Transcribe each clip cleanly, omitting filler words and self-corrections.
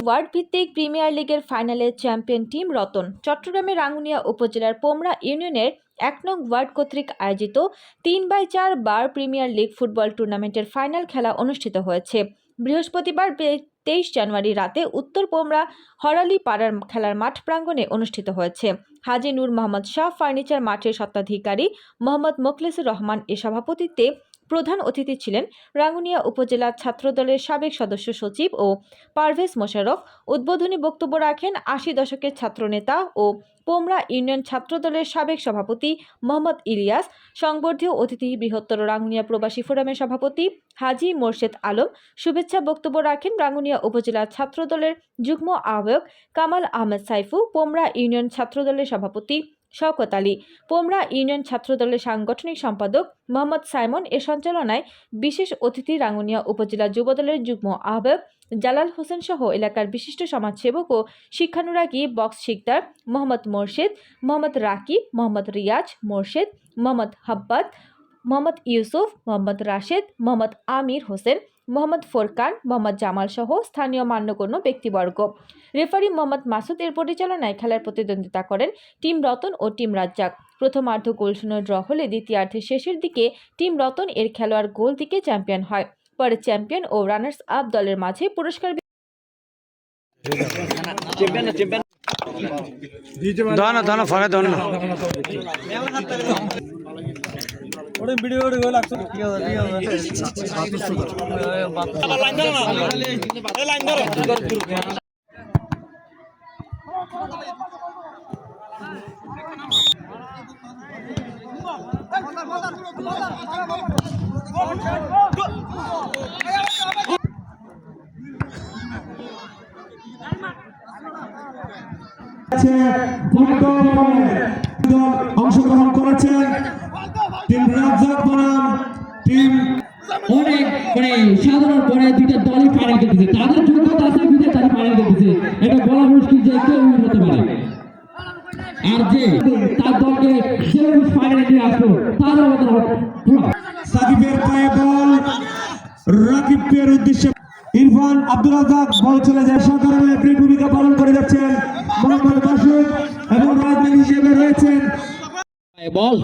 Word ভিত্তিক premier লিগের ফাইনালে চ্যাম্পিয়ন টিম রতন। চট্টগ্রামের রাঙ্গুনিয়া উপজেলার পোমরা ইউনিয়নের ১ নং ওয়ার্ড কর্তৃক আয়োজিত ৩/৪ বার প্রিমিয়ার লিগ ফুটবল টুর্নামেন্টের ফাইনাল খেলা অনুষ্ঠিত হয়েছে। বৃহস্পতিবার ২৩ জানুয়ারি রাতে উত্তর পোমরা হরালি পাড়ার খেলার মাঠ প্রাঙ্গণে অনুষ্ঠিত হয়েছে। হাজী নূর মোহাম্মদ শাহ ফার্নিচার মাঠের স্বত্বাধিকারী মোহাম্মদ মোখলেসুর রহমান এর সভাপতিত্বে প্রধান অতিথি ছিলেন রাঙ্গুনিয়া উপজেলা ছাত্রদলের সাবেক সদস্য সচিব ও পারভেজ মোশাররফ। উদ্বোধনী বক্তব্য রাখেন ৮০ দশকের ছাত্রনেতা ও পোমরা ইউনিয়ন ছাত্রদলের সাবেক সভাপতি মোহাম্মদ ইলিয়াস। সংবর্ধীয় অতিথি বৃহত্তর রাঙ্গুনিয়া প্রবাসী ফোরামের সভাপতি হাজী মোর্শেদ আলম। শুভেচ্ছা বক্তব্য রাখেন রাঙ্গুনিয়া উপজেলা ছাত্রদলের যুগ্ম আহ্বায়ক কামাল আহমেদ সাইফু, পোমরা ইউনিয়ন ছাত্রদলের সভাপতি শওকত আলী, পোমরা ইউনিয়ন ছাত্রদলের সাংগঠনিক সম্পাদক মোহাম্মদ সাইমন এর সঞ্চালনায় বিশেষ অতিথি রাঙ্গুনিয়া উপজেলা যুবদলের যুগ্ম আহ্বায়ক জালাল হোসেন সহ এলাকার বিশিষ্ট সমাজসেবক ও শিক্ষানুরাগী বক্স শিকদার মোহাম্মদ মোর্শেদ, মোহাম্মদ রাকিব, মোহাম্মদ রিয়াজ মোর্শেদ, মোহাম্মদ হাব্বাদ, মোহাম্মদ ইউসুফ, মোহাম্মদ রাশেদ, মোহাম্মদ আমির হোসেন, মোহাম্মদ ফোরকান, মোহাম্মদ জামাল সহ স্থানীয় মান্যগণ্য ব্যক্তিবর্গ। রেফারি মোহাম্মদ মাসুদ এর পরিচালনায় খেলার প্রতিদ্বন্দ্বিতা করেন টিম রতন ও টিম রাজ্জাক। প্রথমার্ধ গোলশূন্য ড্র হলে দ্বিতীয়ার্ধের শেষের দিকে টিম রতন এর খেলোয়াড় গোল দিকে চ্যাম্পিয়ন হয়। পরে চ্যাম্পিয়ন ও রানার্স আপ দলের মাঝে পুরস্কার অংশগ্রহণ করেছেন টিম রাজ্জাক বনাম টিম অনেক সাধারণ পরে দুইটা দলই ফাইনাল খেলতেছে, তাদের যোগ্যতা আছে বিধায় তারা ফাইনাল খেলতেছে। এটা বলা মুশকিল যে কেউ হতে পারে, আর যে তার দলকে যেভাবে ফাইনালে নিয়ে আসলো তারও সাকিবের পায়ে বল রাকিবের উদ্দেশ্যে ইরফান আব্দুল রাজ্জাক বল চলে যায়। সাধারণ রেফারি ভূমিকা পালন করে যাচ্ছেন মোহাম্মদ মাসুদ এবং রাজনীতি হিসেবে রয়েছেন বল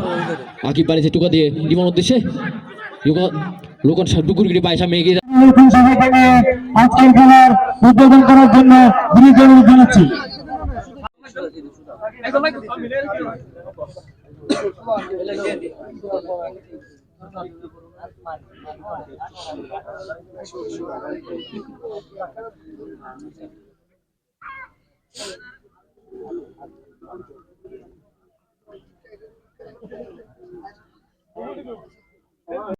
আকিব বাড়িতে টুকা দিয়ে জীবন উদ্দেশ্যে লোকন ডুকুর গিরি পায়সা মেয়ে গিয়ে আজকের খেলার উদ্বোধন করার জন্য অনুরোধ জানাচ্ছি।